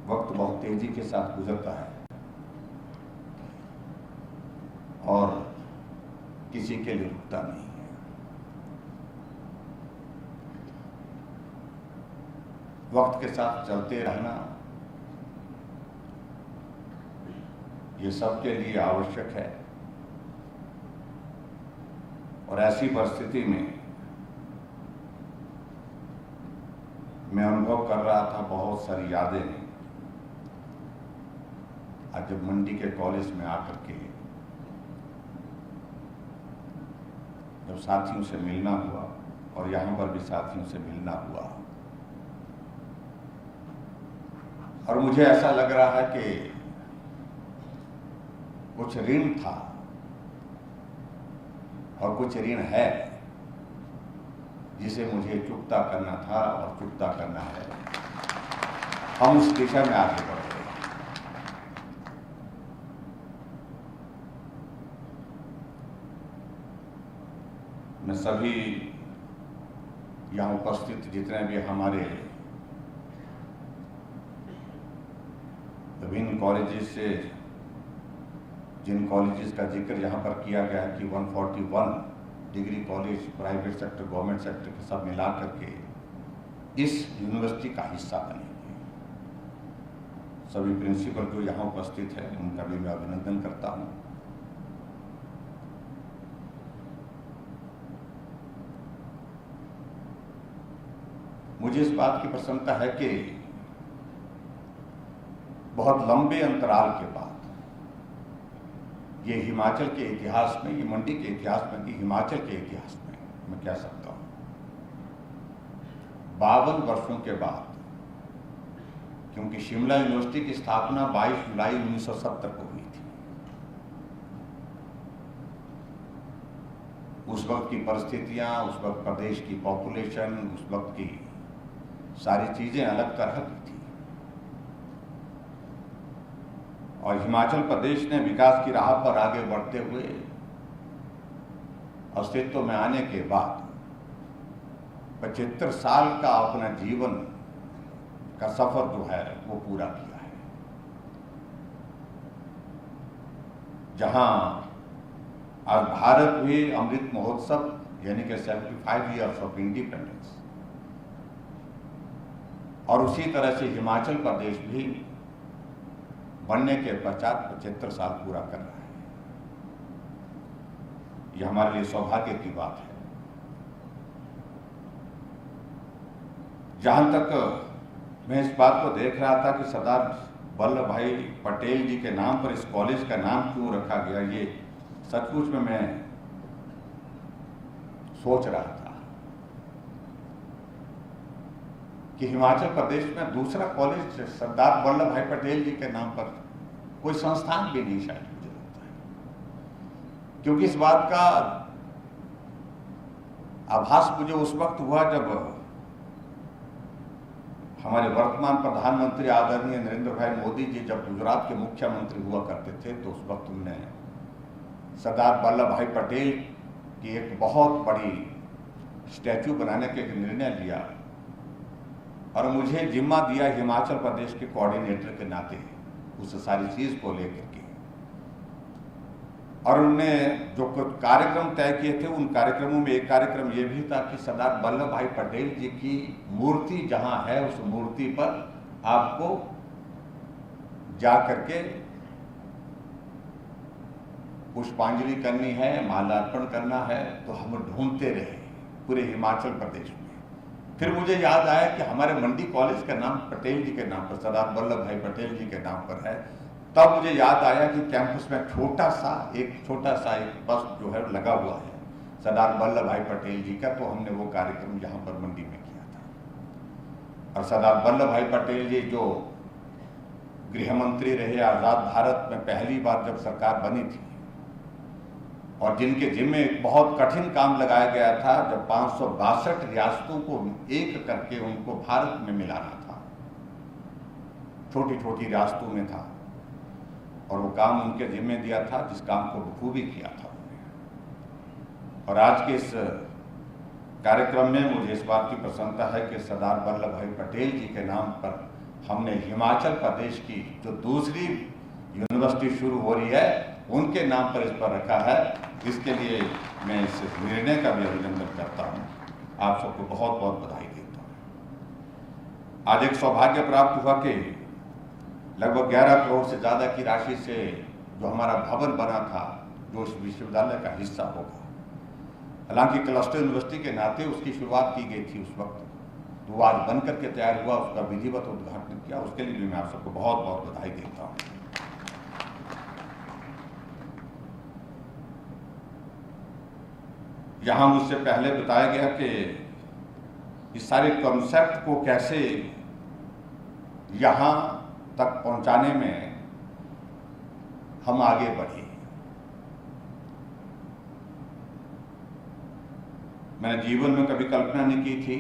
वक्त बहुत तेजी के साथ गुजरता है और किसी के लिए रुकता नहीं है। वक्त के साथ चलते रहना ये सबके लिए आवश्यक है और ऐसी परिस्थिति में मैं अनुभव कर रहा था बहुत सारी यादें आज जब मंडी के कॉलेज में आकर के जब साथियों से मिलना हुआ और यहाँ पर भी साथियों से मिलना हुआ और मुझे ऐसा लग रहा है कि कुछ ऋण था और कुछ ऋण है जिसे मुझे चुकता करना था और चुकता करना है। हम उस दिशा में आगे बढ़ रहे हैं। मैं सभी यहाँ उपस्थित जितने भी हमारे विभिन्न कॉलेजेस से जिन कॉलेजेस का जिक्र यहाँ पर किया गया कि 141 degree college private sector government sector के सब मिला करके इस यूनिवर्सिटी का हिस्सा बनेंगे। सभी प्रिंसिपल जो यहाँ उपस्थित है उनका भी मैं अभिनंदन करता हूँ। मुझे इस बात की प्रसन्नता है कि बहुत लंबे अंतराल के बाद ये हिमाचल के इतिहास में, ये मंडी के इतिहास में, कि हिमाचल के इतिहास में मैं कह सकता हूँ 52 वर्षों के बाद, क्योंकि शिमला यूनिवर्सिटी की स्थापना 22 जुलाई 1970 को हुई थी। उस वक्त की परिस्थितियां, उस वक्त प्रदेश की पॉपुलेशन, उस वक्त की सारी चीजें अलग तरह की थी और हिमाचल प्रदेश ने विकास की राह पर आगे बढ़ते हुए अस्तित्व में आने के बाद 75 साल का अपना जीवन का सफर जो है वो पूरा किया है। जहां आज भारत भी अमृत महोत्सव यानी कि 75 ईयर्स ऑफ इंडिपेंडेंस और उसी तरह से हिमाचल प्रदेश भी बनने के पश्चात 75 साल पूरा कर रहा है। यह हमारे लिए सौभाग्य की बात है। जहां तक मैं इस बात को देख रहा था कि सरदार वल्लभ भाई पटेल जी के नाम पर इस कॉलेज का नाम क्यों रखा गया, ये सचमुच में मैं सोच रहा था कि हिमाचल प्रदेश में दूसरा कॉलेज सरदार वल्लभ भाई पटेल जी के नाम पर कोई संस्थान भी नहीं शायद मुझे लगता है, क्योंकि इस बात का आभास मुझे उस वक्त हुआ जब हमारे वर्तमान प्रधानमंत्री आदरणीय नरेंद्र भाई मोदी जी जब गुजरात के मुख्यमंत्री हुआ करते थे तो उस वक्त उन्होंने सरदार वल्लभ भाई पटेल की एक बहुत बड़ी स्टैचू बनाने का निर्णय लिया और मुझे जिम्मा दिया हिमाचल प्रदेश के कोऑर्डिनेटर के नाते उस सारी चीज को लेकर के। और उन्होंने जो कुछ कार्यक्रम तय किए थे उन कार्यक्रमों में एक कार्यक्रम ये भी था कि सरदार वल्लभ भाई पटेल जी की मूर्ति जहां है उस मूर्ति पर आपको जा करके पुष्पांजलि करनी है, माल्यार्पण करना है। तो हम ढूंढते रहे पूरे हिमाचल प्रदेश में। फिर मुझे याद आया कि हमारे मंडी कॉलेज का नाम पटेल जी के नाम पर, सरदार वल्लभ भाई पटेल जी के नाम पर है। तब मुझे याद आया कि कैंपस में छोटा सा एक बस जो है लगा हुआ है सरदार वल्लभ भाई पटेल जी का। तो हमने वो कार्यक्रम यहाँ पर मंडी में किया था। और सरदार वल्लभ भाई पटेल जी जो गृह मंत्री रहे आजाद भारत में पहली बार जब सरकार बनी थी और जिनके जिम्मे एक बहुत कठिन काम लगाया गया था जब 562 रियासतों को एक करके उनको भारत में मिलाना था, छोटी छोटी रियासतों में था और वो काम उनके जिम्मे दिया था जिस काम को बखूबी किया था उन्होंने। और आज के इस कार्यक्रम में मुझे इस बात की प्रसन्नता है कि सरदार वल्लभ भाई पटेल जी के नाम पर हमने हिमाचल प्रदेश की जो दूसरी यूनिवर्सिटी शुरू हो रही है उनके नाम पर इस पर रखा है। इसके लिए मैं इस निर्णय का भी अभिनंदन करता हूँ। आप सबको बहुत बहुत बधाई देता हूँ। आज एक सौभाग्य प्राप्त हुआ कि लगभग 11 करोड़ से ज़्यादा की राशि से जो हमारा भवन बना था, जो उस विश्वविद्यालय का हिस्सा होगा, हालांकि क्लस्टर यूनिवर्सिटी के नाते उसकी शुरुआत की गई थी उस वक्त, तो वो आज बन करके तैयार हुआ, उसका विधिवत उद्घाटन किया। उसके लिए भी मैं आप सबको बहुत बहुत बधाई देता हूँ। यहाँ मुझसे पहले बताया गया कि इस सारे कॉन्सेप्ट को कैसे यहाँ तक पहुँचाने में हम आगे बढ़े। मैंने जीवन में कभी कल्पना नहीं की थी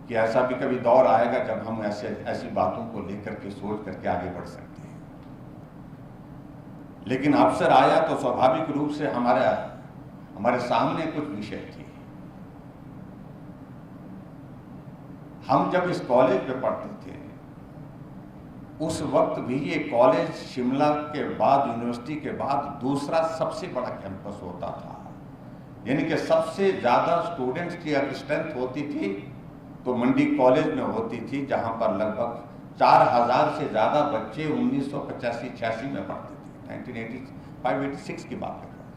कि ऐसा भी कभी दौर आएगा जब हम ऐसी बातों को लेकर के सोच करके आगे बढ़ सकते हैं। लेकिन अवसर आया तो स्वाभाविक रूप से हमारे सामने कुछ विषय थे। हम जब इस कॉलेज में पढ़ते थे उस वक्त भी ये कॉलेज शिमला के बाद, यूनिवर्सिटी के बाद दूसरा सबसे बड़ा कैंपस होता था। यानी कि सबसे ज्यादा स्टूडेंट्स की अगर स्ट्रेंथ होती थी तो मंडी कॉलेज में होती थी, जहां पर लगभग 4000 से ज्यादा बच्चे 1985-86 में पढ़ते थे। 1985-86 की बात कर रहा हूं।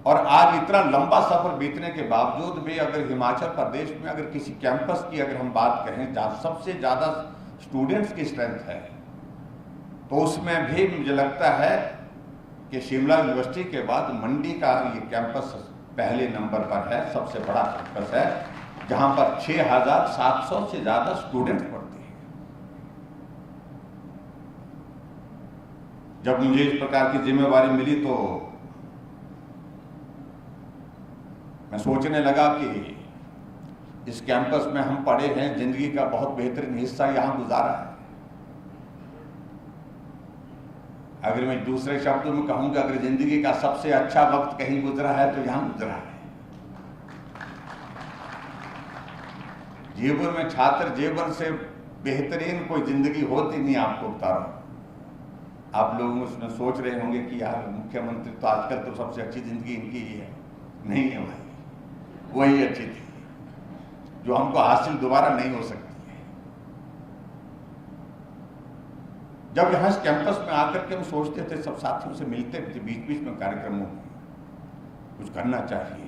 और आज इतना लंबा सफर बीतने के बावजूद भी अगर हिमाचल प्रदेश में अगर किसी कैंपस की अगर हम बात करें जहां सबसे ज्यादा स्टूडेंट्स की स्ट्रेंथ है, तो उसमें भी मुझे लगता है कि शिमला यूनिवर्सिटी के बाद मंडी का ये कैंपस पहले नंबर पर है। सबसे बड़ा कैंपस है जहां पर 6700 से ज्यादा स्टूडेंट्स पढ़ते हैं। जब मुझे इस प्रकार की जिम्मेवारी मिली तो मैं सोचने लगा कि इस कैंपस में हम पढ़े हैं, जिंदगी का बहुत बेहतरीन हिस्सा यहां गुजारा है। अगर मैं दूसरे शब्दों में कहूंगा, अगर जिंदगी का सबसे अच्छा वक्त कहीं गुजरा है तो यहां गुजरा है। जीवन में छात्र जीवन से बेहतरीन कोई जिंदगी होती नहीं, आपको बता रहा हूं। आप लोग उसमें सोच रहे होंगे कि यार मुख्यमंत्री तो आजकल तो सबसे अच्छी जिंदगी इनकी ही है। नहीं है भाई, वही अच्छी थी जो हमको हासिल दोबारा नहीं हो सकती है। जब यहाँ इस कैंपस में आकर के हम सोचते थे, सब साथियों से मिलते थे, बीच बीच में कार्यक्रमों में कुछ करना चाहिए,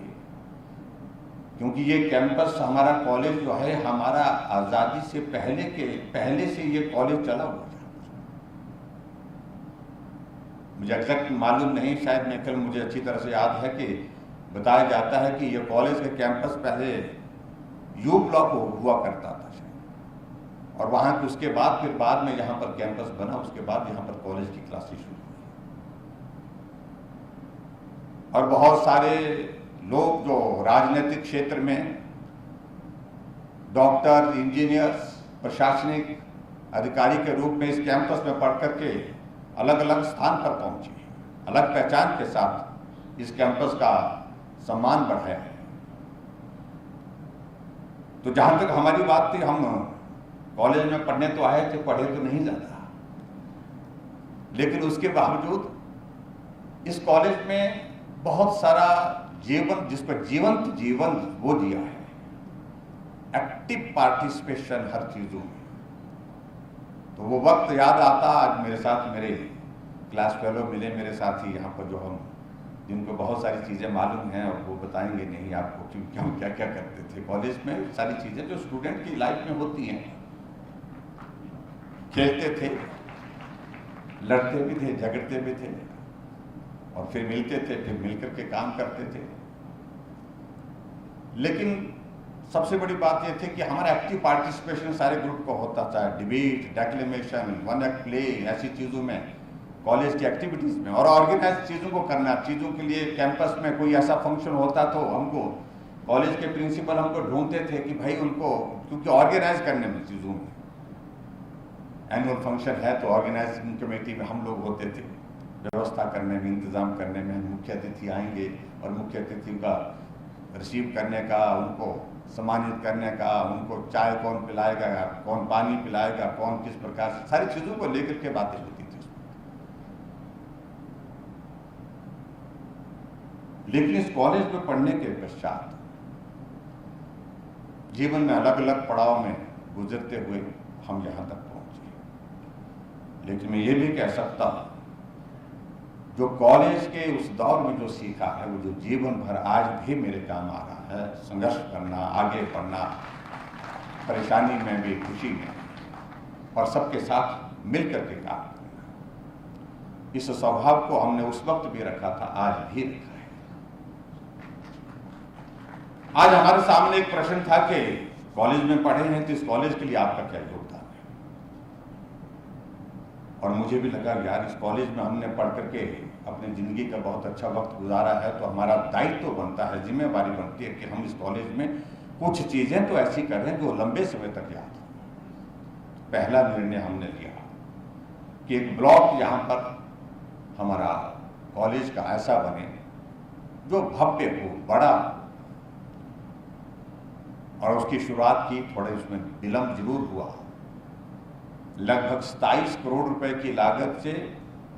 क्योंकि ये कैंपस हमारा कॉलेज जो है, हमारा आजादी से पहले से ये कॉलेज चला हुआ था। मुझे एग्जैक्ट मालूम नहीं, शायद मैं कल मुझे अच्छी तरह से याद है कि बताया जाता है कि ये कॉलेज का कैंपस पहले यू ब्लॉक हुआ करता था शायद, और वहां के उसके बाद फिर बाद में यहाँ पर कैंपस बना। उसके बाद यहाँ पर कॉलेज की क्लासेस शुरू हुई और बहुत सारे लोग जो राजनीतिक क्षेत्र में डॉक्टर, इंजीनियर्स, प्रशासनिक अधिकारी के रूप में इस कैंपस में पढ़ करके अलग अलग स्थान पर पहुंचे, अलग पहचान के साथ इस कैंपस का सम्मान बढ़ाया है। तो जहां तक हमारी बात थी, हम कॉलेज में पढ़ने तो आए थे, पढ़े तो नहीं ज्यादा, लेकिन उसके बावजूद इस कॉलेज में बहुत सारा जीवन, जिस पर जीवंत जीवन वो दिया है, एक्टिव पार्टिसिपेशन हर चीजों में। तो वो वक्त याद आता। आज मेरे साथ मेरे क्लास फेलो मिले, मेरे साथी यहाँ पर, जो हम जिनको बहुत सारी चीज़ें मालूम हैं और वो बताएंगे नहीं आपको कि हम क्या क्या करते थे कॉलेज में। सारी चीज़ें जो स्टूडेंट की लाइफ में होती हैं, खेलते थे, लड़ते भी थे, झगड़ते भी थे, और फिर मिलते थे, फिर मिलकर के काम करते थे। लेकिन सबसे बड़ी बात यह थी कि हमारा एक्टिव पार्टिसिपेशन सारे ग्रुप को होता था। Debate, declamation, one act play, ऐसी चीज़ों में, कॉलेज की एक्टिविटीज़ में, और ऑर्गेनाइज चीज़ों को करना। चीज़ों के लिए कैंपस में कोई ऐसा फंक्शन होता तो हमको कॉलेज के प्रिंसिपल हमको ढूंढते थे कि भाई उनको, क्योंकि ऑर्गेनाइज करने में चीज़ों में, एनुअल फंक्शन है तो ऑर्गेनाइजिंग कमेटी में हम लोग होते थे, व्यवस्था करने में, इंतजाम करने में। मुख्य अतिथि आएंगे और मुख्य अतिथि का रिसीव करने का, उनको सम्मानित करने का, उनको चाय कौन पिलाएगा, कौन पानी पिलाएगा, कौन किस प्रकार से, सारी चीज़ों को लेकर के बातें होती थी। लेकिन इस कॉलेज में पढ़ने के पश्चात जीवन में अलग अलग पड़ाव में गुजरते हुए हम यहाँ तक पहुँचे। लेकिन मैं ये भी कह सकता हूँ, जो कॉलेज के उस दौर में जो सीखा है वो जो जीवन भर आज भी मेरे काम आ रहा है। संघर्ष करना, आगे बढ़ना, परेशानी में भी, खुशी में, और सबके साथ मिलकर के काम करना, इस स्वभाव को हमने उस वक्त भी रखा था, आज भी रखा है। आज हमारे सामने एक प्रश्न था कि कॉलेज में पढ़े हैं तो इस कॉलेज के लिए आपका क्या योगदान है। और मुझे भी लगा यार, इस कॉलेज में हमने पढ़ करके अपनी जिंदगी का बहुत अच्छा वक्त गुजारा है, तो हमारा दायित्व तो बनता है, जिम्मेवारी बनती है कि हम इस कॉलेज में कुछ चीजें तो ऐसी कर रहे हैं जो लंबे समय तक याद हो। पहला निर्णय हमने लिया कि एक ब्लॉक यहाँ पर हमारा कॉलेज का ऐसा बने जो भव्य हो, बड़ा, और उसकी शुरुआत की, थोड़े उसमें विलंब जरूर हुआ। लगभग 27 करोड़ रुपए की लागत से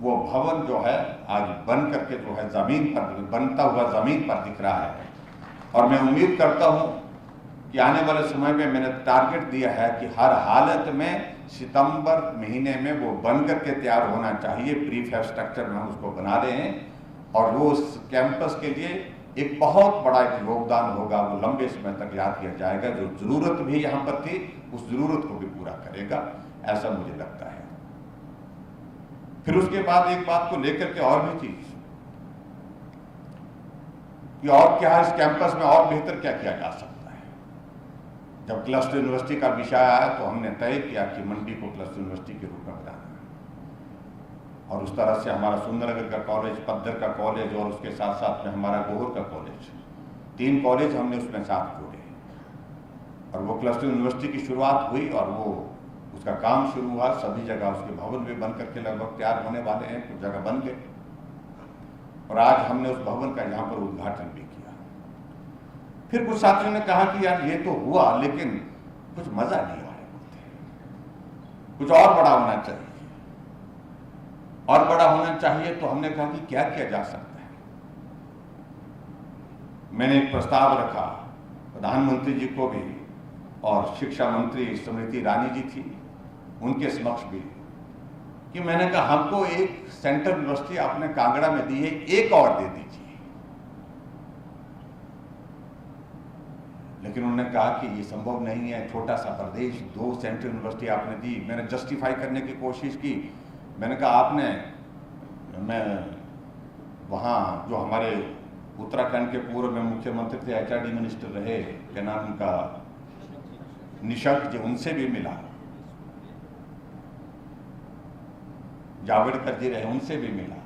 वो भवन जो है आज बन करके जो है जमीन पर, बनता हुआ जमीन पर दिख रहा है। और मैं उम्मीद करता हूं कि आने वाले समय में मैंने टारगेट दिया है कि हर हालत में सितंबर महीने में वो बन करके तैयार होना चाहिए। प्रीफैब स्ट्रक्चर में हम उसको बना रहे हैं और वो उस कैंपस के लिए एक बहुत बड़ा एक योगदान होगा। वो लंबे समय तक याद किया जाएगा। जो जरूरत भी यहाँ पर थी उस जरूरत को भी पूरा करेगा, ऐसा मुझे लगता है। फिर उसके बाद एक बात को लेकर के और भी चीज कि और क्या इस कैंपस में और बेहतर क्या किया जा सकता है। जब क्लस्टर यूनिवर्सिटी का विषय आया तो हमने तय किया कि मंडी को क्लस्टर यूनिवर्सिटी के रूप में बनाना है। और उस तरह से हमारा सुंदरनगर का कॉलेज, पद्दर का कॉलेज और उसके साथ साथ में हमारा गोहर का कॉलेज, 3 कॉलेज हमने उसमें साथ जोड़े। और वो क्लस्टर यूनिवर्सिटी की शुरुआत हुई और वो उसका काम शुरू हुआ। सभी जगह उसके भवन भी बन करके लगभग तैयार होने वाले हैं, कुछ जगह बन गए। और आज हमने उस भवन का यहाँ पर उद्घाटन भी किया। फिर कुछ साथियों ने कहा कि यार ये तो हुआ लेकिन कुछ मजा नहीं आया, कुछ और बड़ा होना चाहिए। और बड़ा होना चाहिए तो हमने कहा कि क्या किया जा सकता है। मैंने एक प्रस्ताव रखा प्रधानमंत्री जी को भी और शिक्षा मंत्री स्मृति ईरानी जी थी उनके समक्ष भी, कि मैंने कहा हमको एक सेंट्रल यूनिवर्सिटी आपने कांगड़ा में दी है, एक और दे दीजिए। लेकिन उन्होंने कहा कि ये संभव नहीं है, छोटा सा प्रदेश, 2 सेंट्रल यूनिवर्सिटी आपने दी। मैंने जस्टिफाई करने की कोशिश की। मैंने कहा आपने, मैं वहाँ जो हमारे उत्तराखंड के पूर्व में मुख्यमंत्री थे, HRD मिनिस्टर रहे, क्या नाम उनका, निशंक जी, उनसे भी मिला। जावड़ेकर जी रहे, उनसे भी मिला।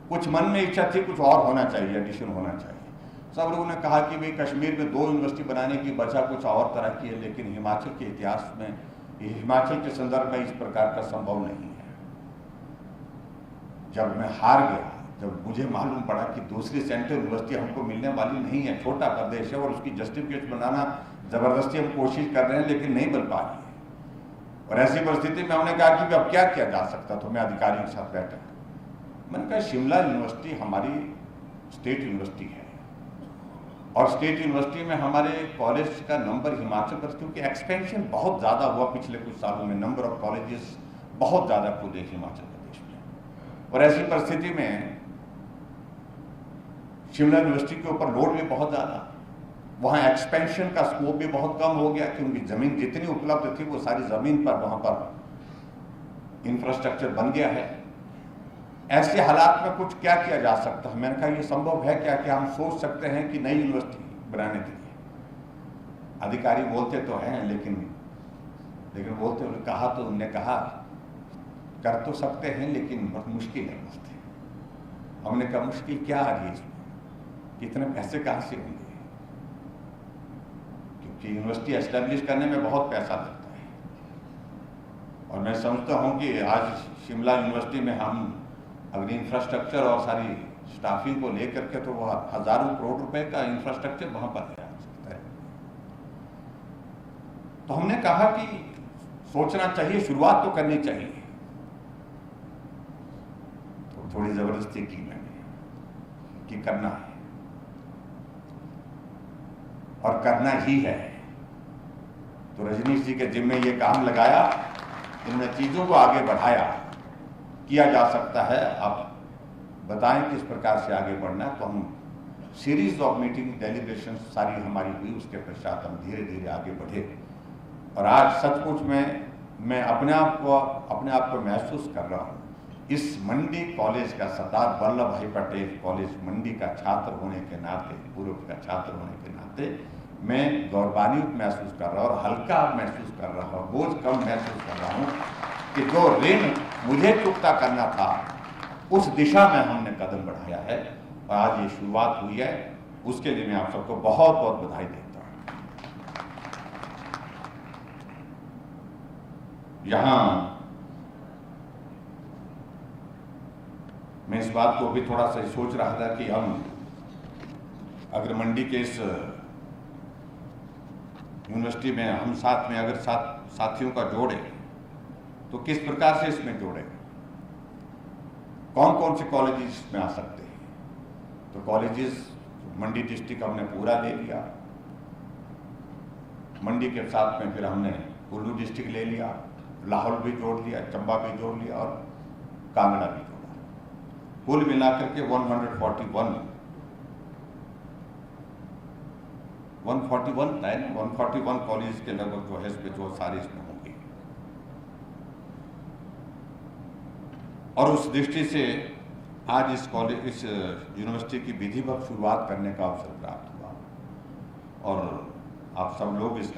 कुछ मन में इच्छा थी कुछ और होना चाहिए, एडिशन होना चाहिए। सब लोगों ने कहा कि भाई कश्मीर में 2 यूनिवर्सिटी बनाने की बचा कुछ और तरह की है, लेकिन हिमाचल के इतिहास में, हिमाचल के संदर्भ में इस प्रकार का संभव नहीं है। जब मैं हार गया, जब मुझे मालूम पड़ा कि दूसरी सेंट्रल यूनिवर्सिटी हमको मिलने वाली नहीं है, छोटा प्रदेश है और उसकी जस्टिफिकेशन बनाना जबरदस्ती हम कोशिश कर रहे हैं लेकिन नहीं बन पा रही है। और ऐसी परिस्थिति में हमने कहा कि अब क्या किया जा सकता। तो मैं अधिकारियों के साथ बैठा, मैंने कहा शिमला यूनिवर्सिटी हमारी स्टेट यूनिवर्सिटी है और स्टेट यूनिवर्सिटी में हमारे कॉलेज का नंबर हिमाचल प्रदेश, क्योंकि एक्सपेंशन बहुत ज़्यादा हुआ पिछले कुछ सालों में, नंबर ऑफ कॉलेजेस बहुत ज़्यादा खुले हिमाचल प्रदेश में। और ऐसी परिस्थिति में शिमला यूनिवर्सिटी के ऊपर लोड भी बहुत ज़्यादा, वहाँ एक्सपेंशन का स्कोप भी बहुत कम हो गया, क्योंकि ज़मीन जितनी उपलब्ध थी वो सारी ज़मीन पर वहाँ पर इंफ्रास्ट्रक्चर बन गया है। ऐसे हालात में कुछ क्या किया जा सकता है। मैंने कहा ये संभव है क्या कि हम सोच सकते हैं कि नई यूनिवर्सिटी बनाने के लिए। अधिकारी बोलते तो हैं लेकिन बोलते उन्होंने कहा, तो उन्होंने कहा कर तो सकते हैं लेकिन बहुत मुश्किल है मुझसे। हमने कहा मुश्किल क्या आ रही है इसमें, कितने पैसे कहाँ से होंगे, क्योंकि यूनिवर्सिटी एस्टेब्लिश करने में बहुत पैसा लगता है। और मैं समझता हूँ कि आज शिमला यूनिवर्सिटी में हम अगर इंफ्रास्ट्रक्चर और सारी स्टाफिंग को लेकर के तो वह हजारों करोड़ रुपए का इंफ्रास्ट्रक्चर वहां पर है। तो हमने कहा कि सोचना चाहिए, शुरुआत तो करनी चाहिए। तो थोड़ी जबरदस्ती की मैंने कि करना है और करना ही है। तो रजनीश जी के जिम्मे ये काम लगाया, इन्होंने चीजों को आगे बढ़ाया। किया जा सकता है, आप बताएं किस प्रकार से आगे बढ़ना है। तो हम सीरीज ऑफ मीटिंग डेलीब्रेशन सारी हमारी हुई, उसके पश्चात हम धीरे धीरे आगे बढ़े और आज सचमुच में मैं अपने आप को महसूस कर रहा हूँ। इस मंडी कॉलेज का, सरदार वल्लभ भाई पटेल कॉलेज मंडी का छात्र होने के नाते, पूर्व का छात्र होने के नाते मैं गौरवान्वित महसूस कर रहा हूँ और हल्का महसूस कर रहा हूँ, बोझ कम महसूस कर रहा हूँ कि जो ऋण मुझे चुकता करना था उस दिशा में हमने कदम बढ़ाया है और आज ये शुरुआत हुई है। उसके लिए मैं आप सबको बहुत बहुत बधाई देता हूँ। यहां मैं इस बात को भी थोड़ा सा सोच रहा था कि हम अगर मंडी के इस यूनिवर्सिटी में हम साथ में अगर साथियों का जोड़े तो किस प्रकार से इसमें जोड़े, कौन कौन से कॉलेजेस में आ सकते हैं। तो कॉलेजेस मंडी डिस्ट्रिक्ट हमने पूरा ले लिया, मंडी के साथ में फिर हमने कुल्लू डिस्ट्रिक्ट ले लिया, लाहौल भी जोड़ लिया, चंबा भी जोड़ लिया और कांगड़ा भी जोड़ा। कुल मिलाकर के 141 कॉलेज के लगभग जो है इसमें जो सारे इसमें होंगे। और उस दृष्टि से आज इस यूनिवर्सिटी की विधिवत शुरुआत करने का अवसर प्राप्त हुआ और आप सब लोग इस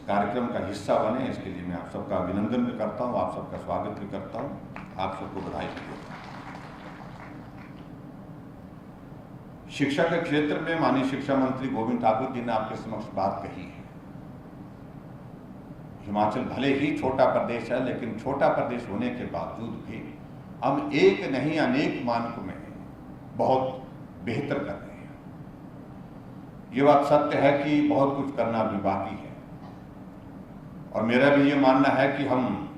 कार्यक्रम का हिस्सा बने, इसके लिए मैं आप सबका अभिनंदन भी करता हूं, आप सबका स्वागत भी करता हूं, आप सबको बधाई भी देता हूं। शिक्षा के क्षेत्र में माननीय शिक्षा मंत्री गोविंद ठाकुर जी ने आपके समक्ष बात कही है। हिमाचल भले ही छोटा प्रदेश है, लेकिन छोटा प्रदेश होने के बावजूद भी हम एक नहीं अनेक मानकों में बहुत बेहतर कर रहे हैं। ये बात सत्य है कि बहुत कुछ करना भी बाकी है और मेरा भी ये मानना है कि हम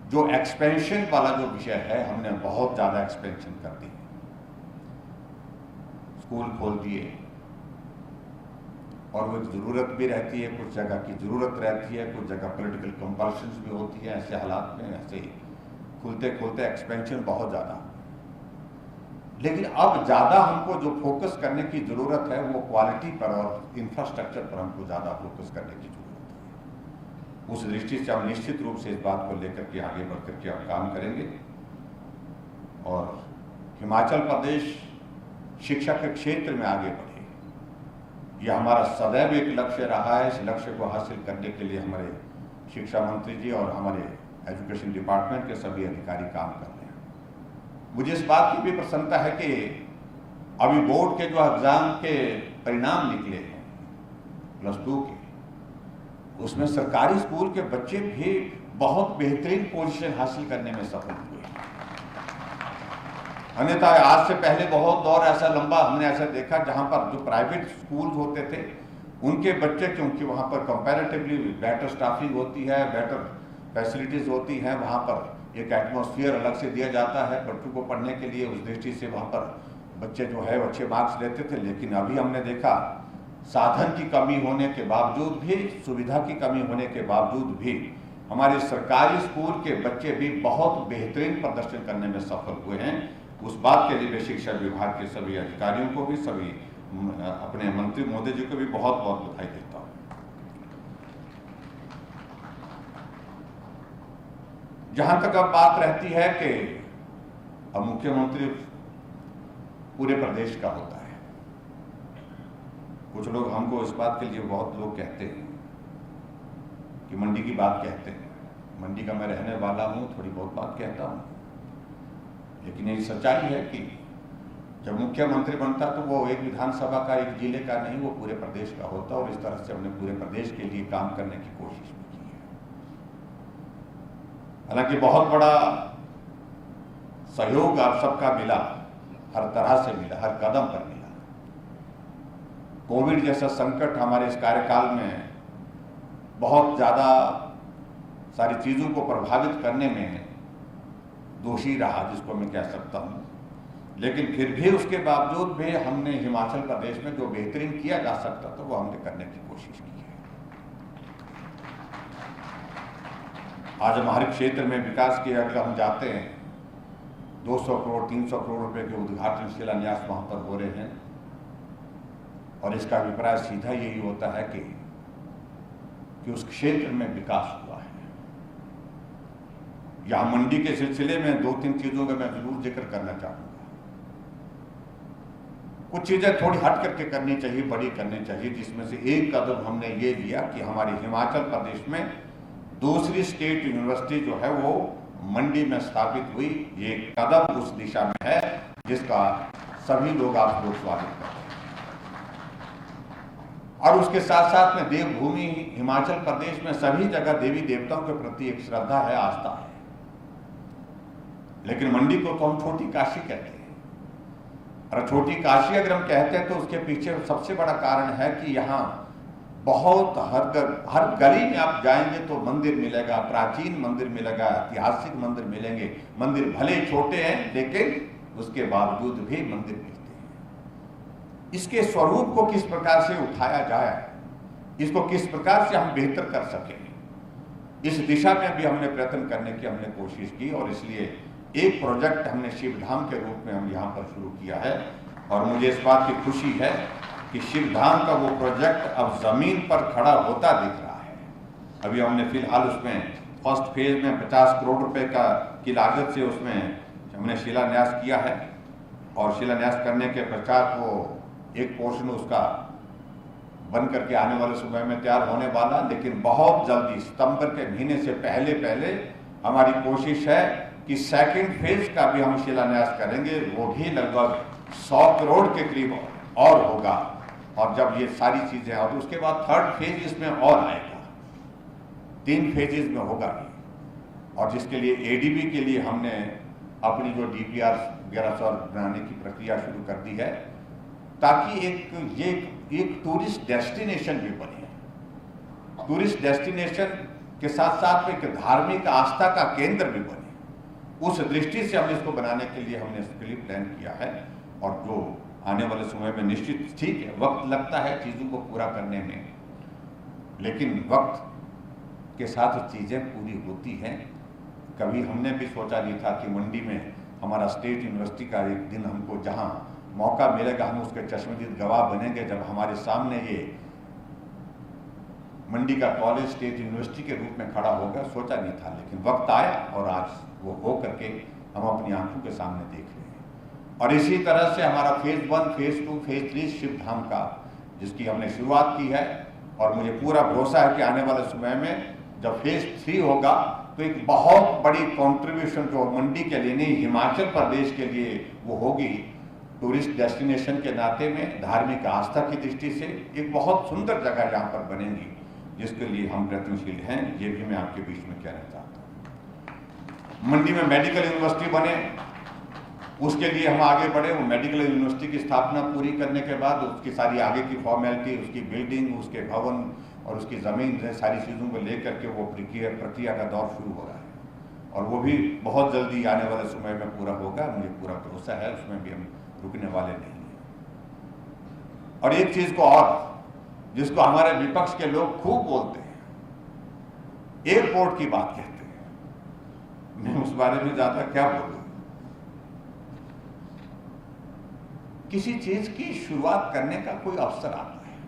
जो एक्सपेंशन वाला जो विषय है, हमने बहुत ज्यादा एक्सपेंशन कर दी। स्कूल खोल दिए और वो जरूरत भी रहती है, कुछ जगह की जरूरत रहती है, कुछ जगह पॉलिटिकल कंपल्शंस भी होती है। ऐसे हालात में ऐसे ही खुलते खुलते एक्सपेंशन बहुत ज्यादा। लेकिन अब ज्यादा हमको जो फोकस करने की जरूरत है वो क्वालिटी पर और इंफ्रास्ट्रक्चर पर हमको ज्यादा फोकस करने की जरूरत है। उस दृष्टि से हम निश्चित रूप से इस बात को लेकर के आगे बढ़ करके हम काम करेंगे और हिमाचल प्रदेश शिक्षा के क्षेत्र में आगे बढ़े, यह हमारा सदैव एक लक्ष्य रहा है। इस लक्ष्य को हासिल करने के लिए हमारे शिक्षा मंत्री जी और हमारे एजुकेशन डिपार्टमेंट के सभी अधिकारी काम कर रहे हैं। मुझे इस बात की भी प्रसन्नता है कि अभी बोर्ड के जो एग्जाम के परिणाम निकले हैं +2 के, उसमें सरकारी स्कूल के बच्चे भी बहुत बेहतरीन पोजीशन हासिल करने में सफल हुए। अन्यथा आज से पहले बहुत दौर ऐसा लंबा हमने ऐसा देखा जहां पर जो प्राइवेट स्कूल होते थे उनके बच्चे, क्योंकि वहां पर कंपैरेटिवली बेटर स्टाफिंग होती है, बेटर फैसिलिटीज होती हैं, वहां पर एक एटमॉस्फेयर अलग से दिया जाता है बच्चों को पढ़ने के लिए। उस दृष्टि से वहां पर बच्चे जो है अच्छे मार्क्स लेते थे। लेकिन अभी हमने देखा साधन की कमी होने के बावजूद भी, सुविधा की कमी होने के बावजूद भी हमारे सरकारी स्कूल के बच्चे भी बहुत बेहतरीन प्रदर्शन करने में सफल हुए हैं। उस बात के लिए मैं शिक्षा विभाग के सभी अधिकारियों को भी, सभी अपने मंत्री महोदय जी को भी बहुत बहुत बधाई देता हूं। जहां तक अब बात रहती है कि अब मुख्यमंत्री पूरे प्रदेश का होता है, कुछ लोग हमको इस बात के लिए बहुत लोग कहते हैं कि मंडी की बात कहते हैं। मंडी का मैं रहने वाला हूं, थोड़ी बहुत बात कहता हूं, लेकिन ये सच्चाई है कि जब मुख्यमंत्री बनता तो वो एक विधानसभा का, एक जिले का नहीं, वो पूरे प्रदेश का होता और इस तरह से हमने पूरे प्रदेश के लिए काम करने की कोशिश भी की है। हालांकि बहुत बड़ा सहयोग आप सबका मिला हर तरह से मिला, हर कदम पर मिला। कोविड जैसा संकट हमारे इस कार्यकाल में बहुत ज़्यादा सारी चीज़ों को प्रभावित करने में दोषी रहा, जिसको मैं कह सकता हूँ। लेकिन फिर भी उसके बावजूद भी हमने हिमाचल प्रदेश में जो बेहतरीन किया जा सकता था वो हमने करने की कोशिश की है। आज हमारे क्षेत्र में विकास के अगर हम जाते हैं, 200 करोड़ 300 करोड़ रुपए के उद्घाटन शिलान्यास वहां पर हो रहे हैं, और इसका अभिप्राय सीधा यही होता है कि उस क्षेत्र में विकास हुआ है। यहां मंडी के सिलसिले में 2-3 चीजों का मैं जरूर जिक्र करना चाहूंगा। कुछ चीजें थोड़ी हट करके करनी चाहिए, बड़ी करनी चाहिए, जिसमें से एक कदम हमने ये लिया कि हमारे हिमाचल प्रदेश में दूसरी स्टेट यूनिवर्सिटी जो है वो मंडी में स्थापित हुई। ये कदम उस दिशा में है जिसका सभी लोग आप लोग स्वागत करते हैं। और उसके साथ साथ में देवभूमि हिमाचल प्रदेश में सभी जगह देवी देवताओं के प्रति एक श्रद्धा है, आस्था है। लेकिन मंडी को तो हम छोटी काशी कहते हैं। और छोटी काशी अगर हम कहते हैं तो उसके पीछे सबसे बड़ा कारण है कि यहाँ बहुत हर गली में आप जाएंगे तो मंदिर मिलेगा, प्राचीन मंदिर मिलेगा, ऐतिहासिक मंदिर मिलेंगे। मंदिर भले छोटे हैं लेकिन उसके बावजूद भी मंदिर मिलते हैं। इसके स्वरूप को किस प्रकार से उठाया जाए, इसको किस प्रकार से हम बेहतर कर सकें, इस दिशा में भी हमने प्रयत्न करने की हमने कोशिश की। और इसलिए एक प्रोजेक्ट हमने शिवधाम के रूप में हम यहाँ पर शुरू किया है। और मुझे इस बात की खुशी है कि शिवधाम का वो प्रोजेक्ट अब जमीन पर खड़ा होता दिख रहा है। अभी हमने फिलहाल उसमें फर्स्ट फेज में 50 करोड़ रुपए की लागत से उसमें हमने शिलान्यास किया है। और शिलान्यास करने के पश्चात वो एक पोर्शन उसका बन करके आने वाले समय में तैयार होने वाला। लेकिन बहुत जल्दी सितंबर के महीने से पहले हमारी कोशिश है कि सेकंड फेज का भी हम शिलान्यास करेंगे। वो भी लगभग 100 करोड़ के करीब और होगा। और जब ये सारी चीजें, और उसके बाद थर्ड फेज इसमें और आएगा, 3 फेजेस में होगा ये। और जिसके लिए एडीबी के लिए हमने अपनी जो डीपीआर 1100 बनाने की प्रक्रिया शुरू कर दी है, ताकि एक टूरिस्ट डेस्टिनेशन भी बने। टूरिस्ट डेस्टिनेशन के साथ साथ एक धार्मिक आस्था का केंद्र भी बने। उस दृष्टि से हमने इसको बनाने के लिए हमने इसके लिए प्लान किया है। और जो आने वाले समय में निश्चित, ठीक है, वक्त लगता है चीज़ों को पूरा करने में, लेकिन वक्त के साथ चीज़ें पूरी होती हैं। कभी हमने भी सोचा नहीं था कि मंडी में हमारा स्टेट यूनिवर्सिटी का एक दिन हमको जहां मौका मिलेगा हम उसके चश्मदीद गवाह बनेंगे, जब हमारे सामने ये मंडी का कॉलेज स्टेट यूनिवर्सिटी के रूप में खड़ा होगा। सोचा नहीं था, लेकिन वक्त आया और आज वो हो करके हम अपनी आंखों के सामने देख रहे हैं। और इसी तरह से हमारा फेज 1, फेज 2, फेज 3 शिवधाम का, जिसकी हमने शुरुआत की है। और मुझे पूरा भरोसा है कि आने वाले समय में जब फेज 3 होगा तो एक बहुत बड़ी कंट्रीब्यूशन जो मंडी के लिए नहीं, हिमाचल प्रदेश के लिए वो होगी। टूरिस्ट डेस्टिनेशन के नाते में, धार्मिक आस्था की दृष्टि से एक बहुत सुंदर जगह यहाँ पर बनेगी, जिसके लिए हम प्रयत्नशील हैं। ये भी मैं आपके बीच में कहना चाहता हूँ। मंडी में मेडिकल यूनिवर्सिटी बने, उसके लिए हम आगे बढ़े। वो मेडिकल यूनिवर्सिटी की स्थापना पूरी करने के बाद उसकी सारी आगे की फॉर्मेलिटी, उसकी बिल्डिंग, उसके भवन और उसकी ज़मीन, सारी चीज़ों को लेकर के वो प्रक्रिया का दौर शुरू हो रहा है। और वो भी बहुत जल्दी आने वाले समय में पूरा होगा, मुझे पूरा भरोसा है। उसमें भी हम रुकने वाले नहीं हैं। और एक चीज़ को और, जिसको हमारे विपक्ष के लोग खूब बोलते हैं, एयरपोर्ट की बात कहते हैं। मैं उस बारे में ज़्यादा क्या बोलूँ। किसी चीज की शुरुआत करने का कोई अवसर आता है,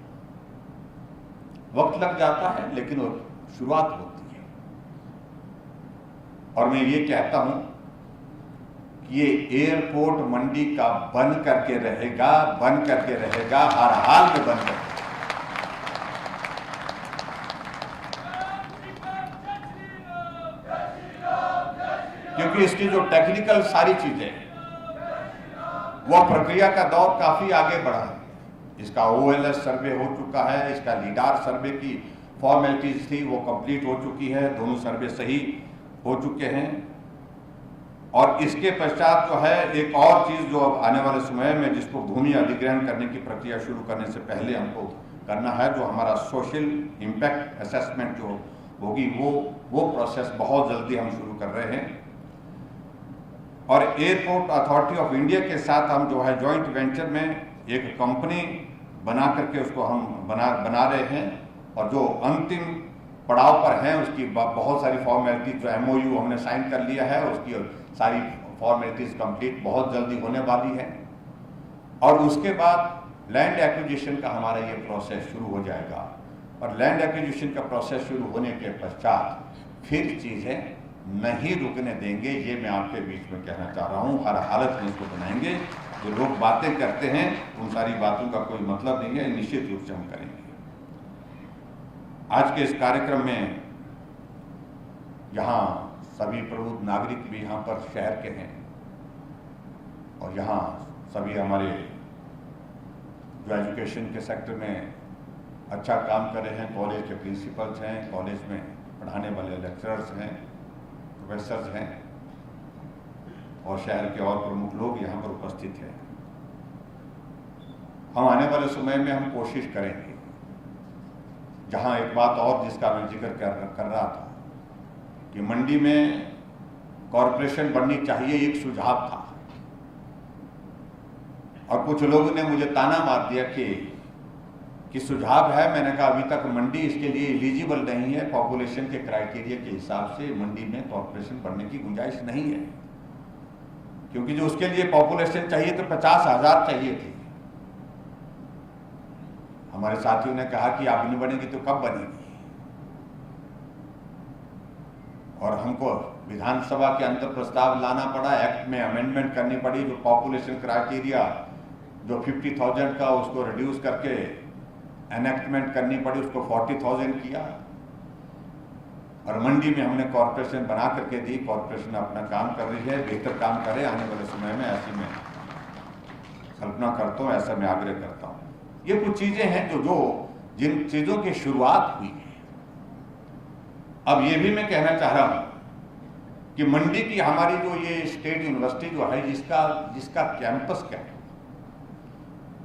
वक्त लग जाता है, लेकिन वो शुरुआत होती है। और मैं ये कहता हूं कि ये एयरपोर्ट मंडी का बन करके रहेगा, बन करके रहेगा, हर हाल में बन करके। क्योंकि इसकी जो टेक्निकल सारी चीजें, वह प्रक्रिया का दौर काफी आगे बढ़ा है। इसका OLS सर्वे हो चुका है, इसका लीडार सर्वे की फॉर्मेलिटीज थी वो कंप्लीट हो चुकी है, दोनों सर्वे सही हो चुके हैं। और इसके पश्चात जो है एक और चीज़ जो अब आने वाले समय में जिसको भूमि अधिग्रहण करने की प्रक्रिया शुरू करने से पहले हमको करना है, जो हमारा सोशल इम्पैक्ट असेसमेंट जो होगी वो प्रोसेस बहुत जल्दी हम शुरू कर रहे हैं। और एयरपोर्ट अथॉरिटी ऑफ इंडिया के साथ हम जो है जॉइंट वेंचर में एक कंपनी बना करके उसको हम बना रहे हैं, और जो अंतिम पड़ाव पर हैं उसकी बहुत सारी फॉर्मेलिटीज जो MOU हमने साइन कर लिया है, उसकी सारी फॉर्मेलिटीज कंप्लीट बहुत जल्दी होने वाली है। और उसके बाद लैंड एक्विजिशन का हमारा ये प्रोसेस शुरू हो जाएगा, और लैंड एक्विजिशन का प्रोसेस शुरू होने के पश्चात फिर चीज़ें नहीं रुकने देंगे, ये मैं आपके बीच में कहना चाह रहा हूँ। हर हालत में इसको बनाएंगे। जो लोग बातें करते हैं उन सारी बातों का कोई मतलब नहीं है, निश्चित रूप से हम करेंगे। आज के इस कार्यक्रम में यहाँ सभी प्रबुद्ध नागरिक भी यहाँ पर शहर के हैं, और यहाँ सभी हमारे जो एजुकेशन के सेक्टर में अच्छा काम कर रहे हैं, कॉलेज के प्रिंसिपल्स हैं, कॉलेज में पढ़ाने वाले लेक्चरर्स हैं, प्रोफेसर्स हैं, और शहर के और प्रमुख लोग यहाँ पर उपस्थित हैं। हम आने वाले समय में हम कोशिश करेंगे, जहाँ एक बात और जिसका मैं जिक्र कर रहा था कि मंडी में कॉरपोरेशन बननी चाहिए, एक सुझाव था, और कुछ लोगों ने मुझे ताना मार दिया कि सुझाव है। मैंने कहा अभी तक मंडी इसके लिए एलिजिबल नहीं है, पॉपुलेशन के क्राइटेरिया के हिसाब से मंडी में कॉरपोरेशन बनने की गुंजाइश नहीं है, क्योंकि जो उसके लिए पॉपुलेशन चाहिए तो 50,000 चाहिए थी। हमारे साथियों ने कहा कि आप नहीं बनेगी तो कब बनेगी, और हमको विधानसभा के अंदर प्रस्ताव लाना पड़ा, एक्ट में अमेंडमेंट करनी पड़ी, जो पॉपुलेशन क्राइटेरिया जो 50,000 का उसको रिड्यूस करके एनेक्टमेंट करनी पड़ी, उसको 40,000 किया, और मंडी में हमने कॉरपोरेशन बना करके दी। कॉरपोरेशन अपना काम कर रही है, बेहतर काम करे आने वाले समय में, ऐसी मैं कल्पना करता हूँ, ऐसा मैं आग्रह करता हूँ। ये कुछ चीजें हैं जो जिन चीजों की शुरुआत हुई है। अब ये भी मैं कहना चाह रहा हूँ कि मंडी की हमारी जो ये स्टेट यूनिवर्सिटी जो है, जिसका कैंपस क्या है,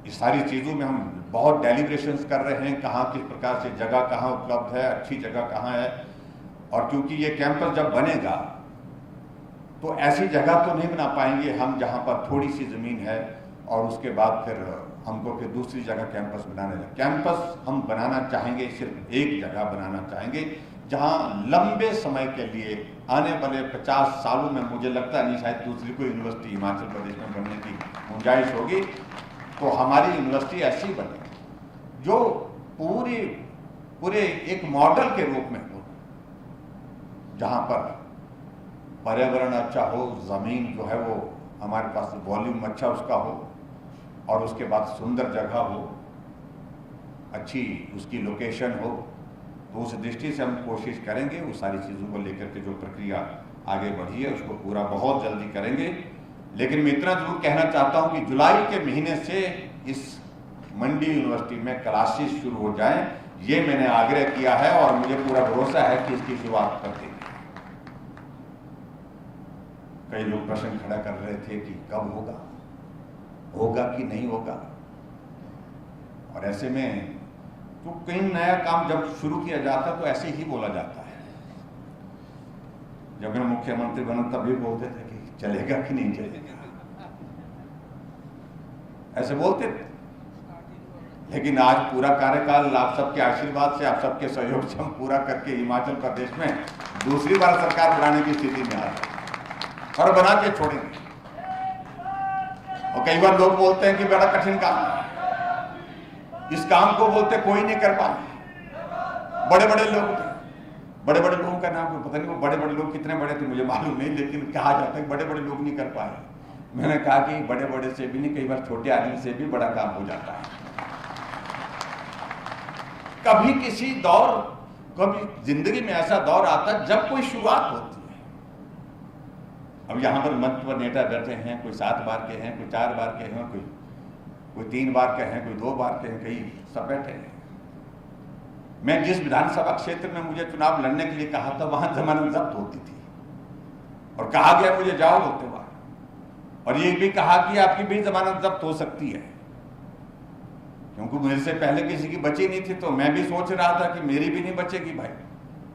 इस सारी चीजों में हम बहुत डेलिब्रेशंस कर रहे हैं, कहाँ किस प्रकार से जगह कहाँ उपलब्ध है, अच्छी जगह कहाँ है। और क्योंकि ये कैंपस जब बनेगा तो ऐसी जगह तो नहीं बना पाएंगे हम जहाँ पर थोड़ी सी जमीन है, और उसके बाद फिर हमको फिर दूसरी जगह कैंपस बनाने लगे। कैंपस हम बनाना चाहेंगे, सिर्फ एक जगह बनाना चाहेंगे जहाँ लंबे समय के लिए आने वाले 50 सालों में मुझे लगता नहीं शायद दूसरी कोई यूनिवर्सिटी हिमाचल प्रदेश में बनने की गुंजाइश होगी। तो हमारी यूनिवर्सिटी ऐसी बने जो पूरे एक मॉडल के रूप में हो, जहाँ पर पर्यावरण अच्छा हो, जमीन जो है वो हमारे पास वॉल्यूम अच्छा उसका हो, और उसके बाद सुंदर जगह हो, अच्छी उसकी लोकेशन हो। तो उस दृष्टि से हम कोशिश करेंगे, उस सारी चीज़ों को लेकर के जो प्रक्रिया आगे बढ़ी है उसको पूरा बहुत जल्दी करेंगे। लेकिन मैं इतना जरूर कहना चाहता हूं कि जुलाई के महीने से इस मंडी यूनिवर्सिटी में क्लासेस शुरू हो जाएं, ये मैंने आग्रह किया है, और मुझे पूरा भरोसा है कि इसकी शुरुआत कर देंगे। कई लोग प्रश्न खड़ा कर रहे थे कि कब होगा कि नहीं होगा, और ऐसे में तो कहीं नया काम जब शुरू किया जाता तो ऐसे ही बोला जाता है। जब मैं मुख्यमंत्री बना तभी बोलते थे कि चलेगा कि नहीं चलेगा, ऐसे बोलते थे। लेकिन आज पूरा कार्यकाल आप सबके आशीर्वाद से, आप सबके सहयोग से हम पूरा करके हिमाचल प्रदेश में दूसरी बार सरकार बनाने की स्थिति में आ रहे और बना के छोड़ेंगे। और कई बार लोग बोलते हैं कि बड़ा कठिन काम है, इस काम को बोलते कोई नहीं कर पाए। बड़े बड़े लोगों का नाम पता नहीं, वो बड़े बड़े लोग कितने बड़े थे मुझे मालूम नहीं, लेकिन कहा जाता है बड़े बड़े लोग नहीं कर पाए। मैंने कहा कि बड़े बड़े से भी नहीं, कई बार छोटे आदमी से भी बड़ा काम हो जाता है। कभी किसी दौर, कभी जिंदगी में ऐसा दौर आता है जब कोई शुरुआत होती है। अब यहाँ पर मंच पर नेता बैठे हैं, कोई 7 बार के हैं, कोई 4 बार के हैं, कोई 3 बार के हैं, कोई 2 बार के हैं, कई सब बैठे हैं। मैं जिस विधानसभा क्षेत्र में मुझे चुनाव लड़ने के लिए कहा था, वहां जमानत जब्त होती थी, और कहा गया मुझे जाओ होते हुआ, और ये भी कहा कि आपकी भी जमानत जब्त हो सकती है, क्योंकि मेरे से पहले किसी की बची नहीं थी। तो मैं भी सोच रहा था कि मेरी भी नहीं बचेगी भाई,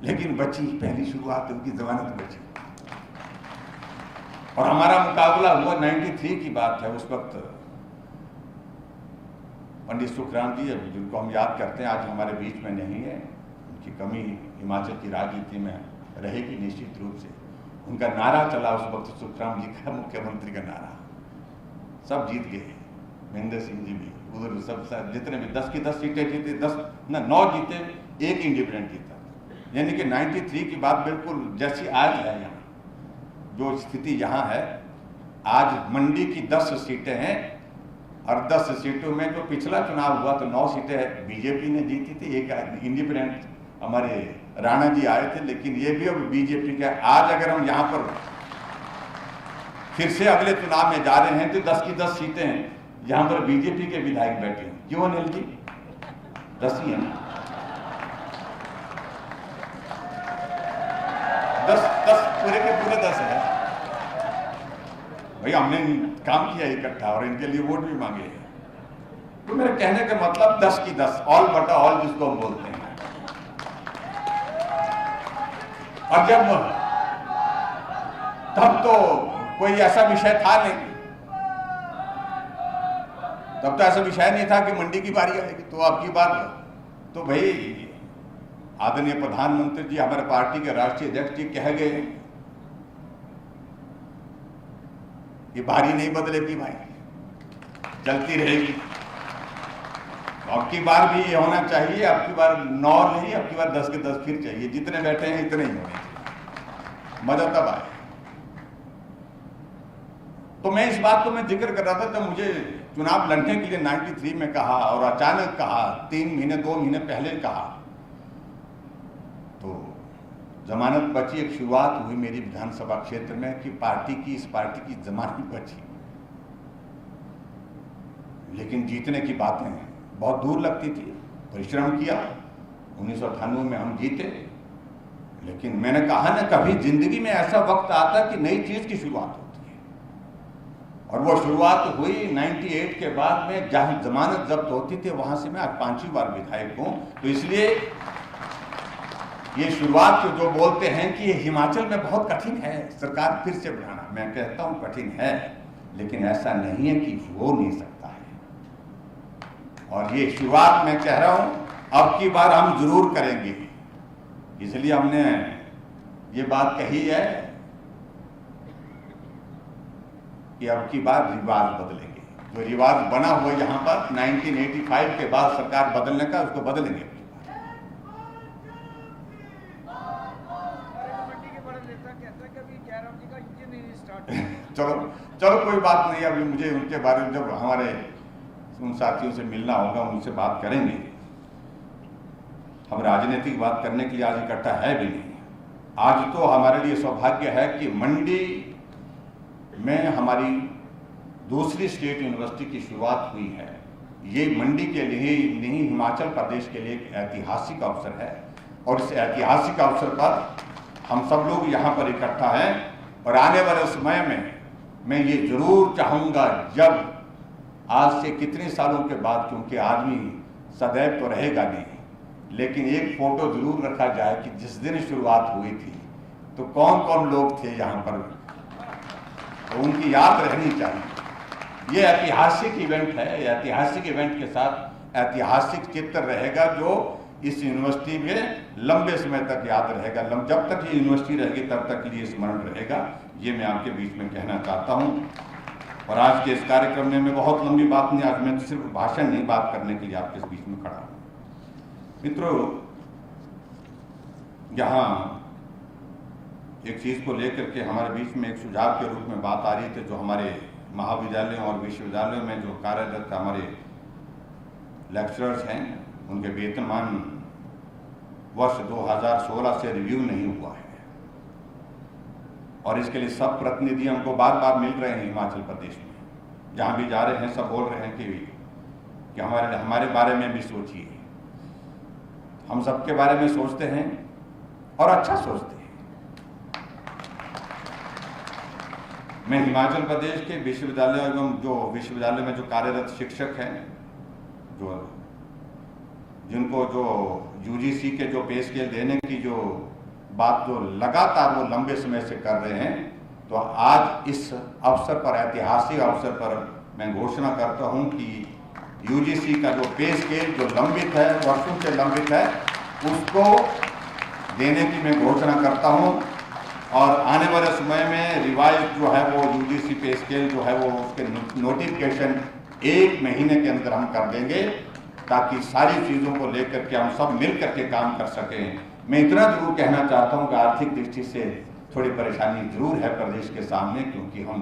लेकिन बची, पहली शुरुआत उनकी जमानत बची। और हमारा मुकाबला हुआ 93 की बात है। उस वक्त पंडित सुखराम जी, जिनको हम याद करते हैं, आज हमारे बीच में नहीं है। उनकी कमी हिमाचल की राजनीति में रहेगी निश्चित रूप से। उनका नारा चला उस वक्त, सुखराम जी का मुख्यमंत्री का नारा, सब जीत गए। महेंद्र सिंह जी भी उधर, सब जितने भी 10 की 10 सीटें जीते, 9 जीते, 1 इंडिपेंडेंट जीता। यानी कि 93 की बात बिल्कुल जैसी आज है। यहाँ जो स्थिति यहाँ है आज, मंडी की 10 सीटें हैं, और 10 सीटों में जो पिछला चुनाव हुआ तो 9 सीटें बीजेपी ने जीती थी, 1 इंडिपेंडेंट हमारे राणा जी आए थे, लेकिन ये भी अब बीजेपी का। आज अगर हम यहाँ पर फिर से अगले चुनाव में जा रहे हैं तो 10 की 10 सीटें हैं, यहाँ पर बीजेपी के विधायक बैठे हैं। क्यों अनिल जी? 10 ही है ना, 10 पूरे के पूरे 10 है भाई। हमने काम किया इकट्ठा और इनके लिए वोट भी मांगे हैं। तो मेरे कहने का मतलब 10 की 10, ऑल बटा ऑल जिसको हम बोलते हैं। और जब तब तो कोई ऐसा विषय था नहीं, तब तो ऐसा विषय नहीं था कि मंडी की बारी आएगी। तो आपकी बात तो भाई आदरणीय प्रधानमंत्री जी, हमारे पार्टी के राष्ट्रीय अध्यक्ष जी कह गए, ये बारी नहीं बदलेगी भाई, चलती रहेगी। अब की बार भी ये होना चाहिए, अब की बार 9 नहीं, अब की बार 10 के 10 फिर चाहिए। जितने बैठे हैं इतने ही होने चाहिए, मजा तब आए। तो मैं इस बात को मैं जिक्र कर रहा था जब मुझे चुनाव लड़ने के लिए 93 में कहा, और अचानक कहा, 3 महीने 2 महीने पहले कहा, तो जमानत बची। एक शुरुआत हुई मेरी विधानसभा क्षेत्र में कि इस पार्टी की जमानत बची। लेकिन जीतने की बातें बहुत दूर लगती थी। परिश्रम किया, 1998 में हम जीते। लेकिन मैंने कहा ना, कभी जिंदगी में ऐसा वक्त आता कि नई चीज की शुरुआत होती है, और वो शुरुआत हुई 98 के बाद में, जहां जमानत जब्त होती थी वहां से मैं आज 5वीं बार विधायक हूं। तो इसलिए ये शुरुआत तो जो बोलते हैं कि ये हिमाचल में बहुत कठिन है सरकार फिर से बनाना, मैं कहता हूं कठिन है, लेकिन ऐसा नहीं है कि हो नहीं सकता है। और ये शुरुआत मैं कह रहा हूं, अब की बार हम जरूर करेंगे। इसलिए हमने ये बात कही है कि अब की बार रिवाज बदलेंगे। जो रिवाज बना हुआ यहाँ पर 1985 के बाद सरकार बदलने का, उसको बदलेंगे। चलो कोई बात नहीं। अभी मुझे उनके बारे में जब हमारे उन साथियों से मिलना होगा, उनसे बात करेंगे। हम राजनीतिक बात करने के लिए आज इकट्ठा है भी नहीं। आज तो हमारे लिए सौभाग्य है कि मंडी में हमारी दूसरी स्टेट यूनिवर्सिटी की शुरुआत हुई है। ये मंडी के लिए नहीं, हिमाचल प्रदेश के लिए एक ऐतिहासिक अवसर है, और इस ऐतिहासिक अवसर पर हम सब लोग यहाँ पर इकट्ठा हैं। और आने वाले समय में मैं ये जरूर चाहूँगा, जब आज से कितने सालों के बाद, क्योंकि आदमी सदैव तो रहेगा नहीं, लेकिन एक फोटो जरूर रखा जाए कि जिस दिन शुरुआत हुई थी तो कौन कौन लोग थे यहाँ पर, तो उनकी याद रहनी चाहिए। ये ऐतिहासिक इवेंट है। ऐतिहासिक इवेंट के साथ ऐतिहासिक चित्र रहेगा जो इस यूनिवर्सिटी में लंबे समय तक याद रहेगा। जब तक ये यूनिवर्सिटी रहेगी तब तक लिए स्मरण रहेगा। ये मैं आपके बीच में कहना चाहता हूँ। और आज के इस कार्यक्रम में मैं बहुत लंबी बात नहीं, आज मैं सिर्फ भाषण नहीं, बात करने के लिए आपके बीच में खड़ा हूँ। मित्रों, यहाँ एक चीज़ को लेकर के हमारे बीच में एक सुझाव के रूप में बात आ रही थी, जो हमारे महाविद्यालयों और विश्वविद्यालयों में जो कार्यरत हमारे लेक्चरर्स हैं, उनके वेतनमान वर्ष 2016 से रिव्यू नहीं हुआ है। और इसके लिए सब प्रतिनिधि हमको बार बार मिल रहे हैं हिमाचल प्रदेश में, जहाँ भी जा रहे हैं सब बोल रहे हैं कि हमारे बारे में भी सोचिए। हम सबके बारे में सोचते हैं और अच्छा सोचते हैं। मैं हिमाचल प्रदेश के विश्वविद्यालय एवं जो विश्वविद्यालय में जो कार्यरत शिक्षक हैं, जो जिनको जो यूजीसी के जो पे स्केल देने की जो बात जो लगातार वो लंबे समय से कर रहे हैं, तो आज इस अवसर पर, ऐतिहासिक अवसर पर मैं घोषणा करता हूं कि यूजीसी का जो पे स्केल जो लंबित है, वर्षों से लंबित है, उसको देने की मैं घोषणा करता हूं। और आने वाले समय में रिवाइज जो है वो यूजीसी पे स्केल जो है वो उसके नोटिफिकेशन 1 महीने के अंदर हम कर देंगे, ताकि सारी चीज़ों को लेकर के हम सब मिल करके काम कर सकें। मैं इतना जरूर कहना चाहता हूं कि आर्थिक दृष्टि से थोड़ी परेशानी जरूर है प्रदेश के सामने, क्योंकि हम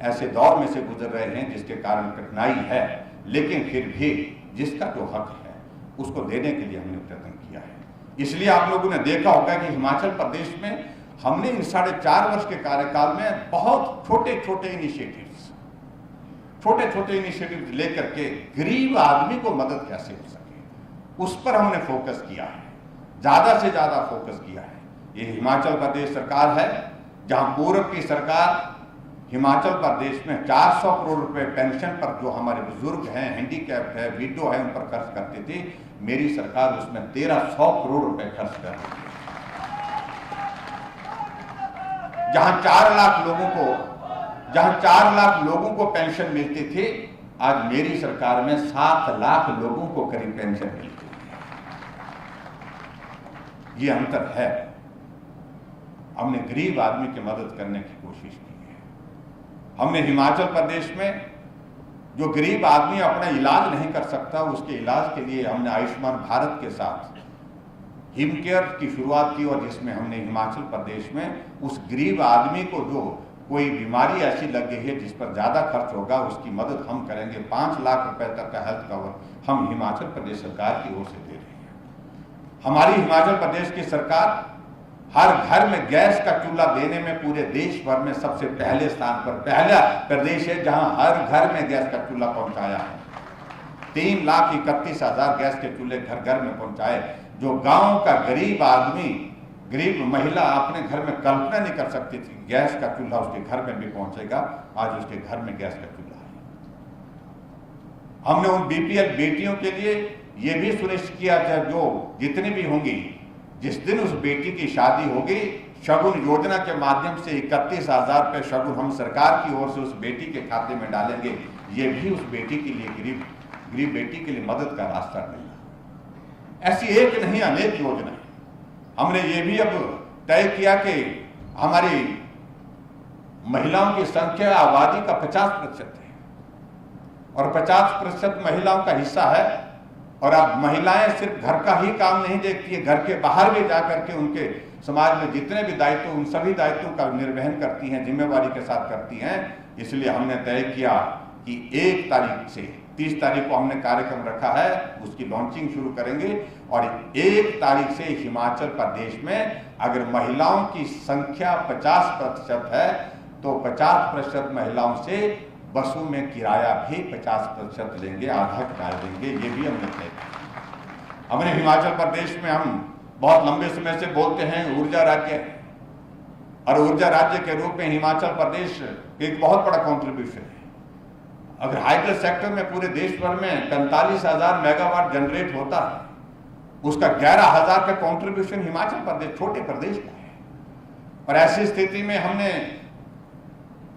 ऐसे दौर में से गुजर रहे हैं जिसके कारण कठिनाई है, लेकिन फिर भी जिसका जो हक है उसको देने के लिए हमने प्रयत्न किया है। इसलिए आप लोगों ने देखा होगा कि हिमाचल प्रदेश में हमने इन 4.5 वर्ष के कार्यकाल में बहुत छोटे छोटे इनिशिएटिव्स लेकर के गरीब आदमी को मदद कैसे हो सके उस पर हमने फोकस किया है, ज्यादा से ज्यादा फोकस किया है। ये हिमाचल प्रदेश सरकार है जहां पूर्व की सरकार हिमाचल प्रदेश में 400 करोड़ रुपए पेंशन पर जो हमारे बुजुर्ग हैं, हैंडीकैप है, विडो है, उन पर खर्च करती थी। मेरी सरकार उसमें 1300 करोड़ रुपए खर्च कर रही है। जहां 4 लाख लोगों को पेंशन मिलती थी, आज मेरी सरकार में 7 लाख लोगों को करीब पेंशन मिलती है। ये अंतर है। हमने गरीब आदमी की मदद करने की कोशिश की है। हमने हिमाचल प्रदेश में जो गरीब आदमी अपना इलाज नहीं कर सकता, उसके इलाज के लिए हमने आयुष्मान भारत के साथ हिमकेयर की शुरुआत की, और जिसमें हमने हिमाचल प्रदेश में उस गरीब आदमी को जो कोई बीमारी ऐसी लग गई है जिस पर ज्यादा खर्च होगा, उसकी मदद हम करेंगे। 5 लाख रुपए तक का हेल्थ कवर हम हिमाचल प्रदेश सरकार की ओर से दे रहे हैं। हमारी हिमाचल प्रदेश की सरकार हर घर में गैस का चूल्हा देने में पूरे देश भर में सबसे पहले स्थान पर, पहला प्रदेश है जहां हर घर में गैस का चूल्हा पहुंचाया है। 3,31,000 गैस के चूल्हे घर घर में पहुंचाए। जो गांव का गरीब आदमी, गरीब महिला अपने घर में कल्पना नहीं कर सकती थी, गैस का चूल्हा उसके घर में भी पहुंचेगा। आज उसके घर में गैस का चूल्हा है। हमने उन बीपीएल बेटियों के लिए यह भी सुनिश्चित किया कि जो जितनी भी होंगी, जिस दिन उस बेटी की शादी होगी, शगुन योजना के माध्यम से 31,000 रुपये शगुन हम सरकार की ओर से उस बेटी के खाते में डालेंगे। ये भी उस बेटी के लिए, गरीब बेटी के लिए मदद का रास्ता मिला। ऐसी एक नहीं अनेक योजना है। हमने ये भी अब तय किया कि हमारी महिलाओं की संख्या आबादी का 50% है और 50% महिलाओं का हिस्सा है। और अब महिलाएं सिर्फ घर का ही काम नहीं देखती है, घर के बाहर भी जाकर के उनके समाज में जितने भी दायित्व, उन सभी दायित्वों का निर्वहन करती हैं, जिम्मेवारी के साथ करती हैं। इसलिए हमने तय किया कि 1 तारीख से 30 तारीख को हमने कार्यक्रम रखा है, उसकी लॉन्चिंग शुरू करेंगे। और 1 तारीख से हिमाचल प्रदेश में अगर महिलाओं की संख्या 50% है तो 50% महिलाओं से बसों में किराया भी 50% लेंगे, आधा किराया देंगे। ये भी हमने तय किया। हमने हिमाचल प्रदेश में, हम बहुत लंबे समय से बोलते हैं ऊर्जा राज्य, और ऊर्जा राज्य के रूप में हिमाचल प्रदेश एक बहुत बड़ा कॉन्ट्रीब्यूशन है। अगर हाइड्रो सेक्टर में पूरे देश भर में 45,000 मेगावाट जनरेट होता है, उसका 11,000 का कॉन्ट्रीब्यूशन हिमाचल प्रदेश, छोटे प्रदेश का है। और ऐसी स्थिति में हमने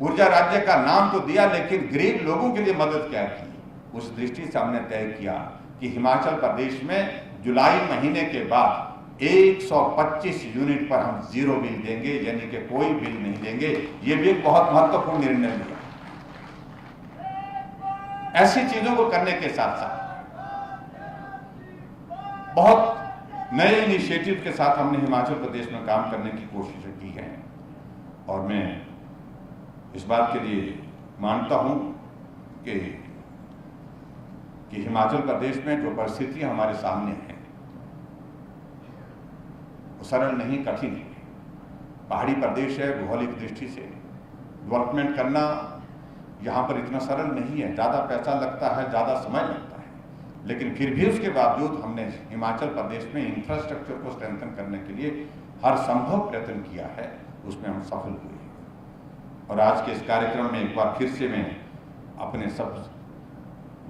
ऊर्जा राज्य का नाम तो दिया, लेकिन गरीब लोगों के लिए मदद क्या की, उस दृष्टि से हमने तय किया कि हिमाचल प्रदेश में जुलाई महीने के बाद 125 यूनिट पर हम 0 बिल देंगे, यानी कि कोई बिल नहीं देंगे। ये भी एक बहुत महत्वपूर्ण निर्णय लिया। ऐसी चीजों को करने के साथ साथ बहुत नए इनिशिएटिव के साथ हमने हिमाचल प्रदेश में काम करने की कोशिश की है। और मैं इस बात के लिए मानता हूं कि हिमाचल प्रदेश में जो परिस्थितियां हमारे सामने हैं वो सरल नहीं, कठिन है। पहाड़ी प्रदेश है, भौगोलिक दृष्टि से डेवलपमेंट करना यहाँ पर इतना सरल नहीं है। ज़्यादा पैसा लगता है, ज़्यादा समय लगता है, लेकिन फिर भी उसके बावजूद हमने हिमाचल प्रदेश में इंफ्रास्ट्रक्चर को स्ट्रेंथन करने के लिए हर संभव प्रयत्न किया है। उसमें हम सफल हुए। और आज के इस कार्यक्रम में एक बार फिर से मैं अपने सब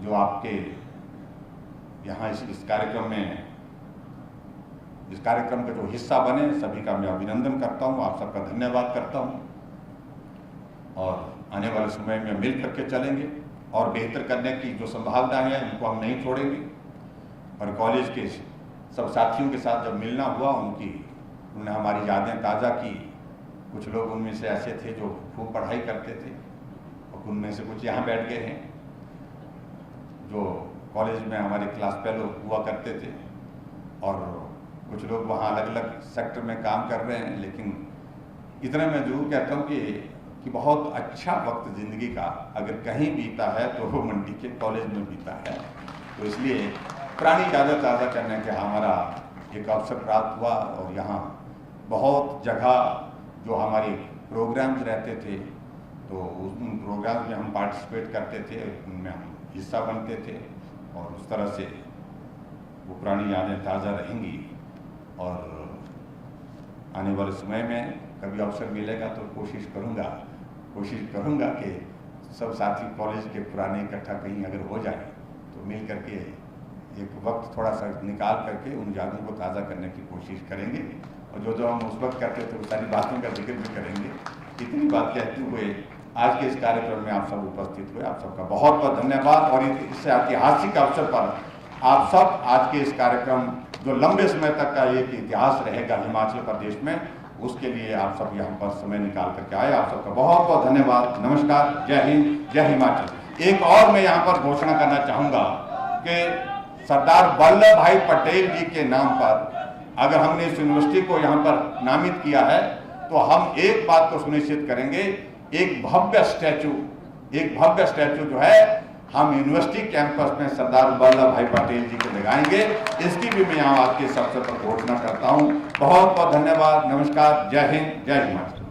जो आपके यहाँ इस कार्यक्रम का जो हिस्सा बने सभी का मैं अभिनंदन करता हूँ, आप सबका धन्यवाद करता हूँ। और आने वाले समय में मिल करके चलेंगे और बेहतर करने की जो संभावनाएं हैं उनको हम नहीं छोड़ेंगे। और कॉलेज के सब साथियों के साथ जब मिलना हुआ उन्होंने हमारी यादें ताज़ा की। कुछ लोग उनमें से ऐसे थे जो खूब पढ़ाई करते थे और उनमें से कुछ यहाँ बैठ गए हैं जो कॉलेज में हमारे क्लास फेलो हुआ करते थे, और कुछ लोग वहाँ अलग अलग सेक्टर में काम कर रहे हैं। लेकिन इतना मैं जरूर कहता हूँ कि बहुत अच्छा वक्त ज़िंदगी का अगर कहीं बीता है तो वो मंडी के कॉलेज में बीता है। तो इसलिए पुरानी यादें ताज़ा करने का हमारा एक अवसर प्राप्त हुआ। और यहाँ बहुत जगह जो हमारे प्रोग्राम्स रहते थे तो उन प्रोग्राम में हम पार्टिसिपेट करते थे, उनमें हम हिस्सा बनते थे, और उस तरह से वो पुरानी यादें ताज़ा रहेंगी। और आने वाले समय में कभी अवसर मिलेगा तो कोशिश करूँगा कि सब साथी कॉलेज के पुराने इकट्ठा कहीं अगर हो जाए तो मिल करके एक वक्त थोड़ा सा निकाल करके उन यादों को ताज़ा करने की कोशिश करेंगे। और जो हम उस वक्त करते थे वो सारी बातों का जिक्र भी करेंगे। इतनी बात कहते हुए आज के इस कार्यक्रम में आप सब उपस्थित हुए, आप सबका बहुत बहुत धन्यवाद। और इस ऐतिहासिक अवसर पर आप सब आज के इस कार्यक्रम जो लंबे समय तक का एक इतिहास रहेगा हिमाचल प्रदेश में, उसके लिए आप सब यहाँ पर समय निकाल करके आए। आप सबका बहुत बहुत धन्यवाद। नमस्कार, जय हिंद, जय हिमाचल। एक और मैं यहाँ पर घोषणा करना चाहूँगा कि सरदार वल्लभ भाई पटेल जी के नाम पर अगर हमने इस यूनिवर्सिटी को यहाँ पर नामित किया है तो हम एक बात को सुनिश्चित करेंगे, एक भव्य स्टैचू जो है हम यूनिवर्सिटी कैंपस में सरदार वल्लभ भाई पटेल जी को लगाएंगे। इसकी भी मैं यहाँ आज के इस अवसर पर घोषणा करता हूँ। बहुत बहुत धन्यवाद। नमस्कार, जय हिंद, जय हिमाचल।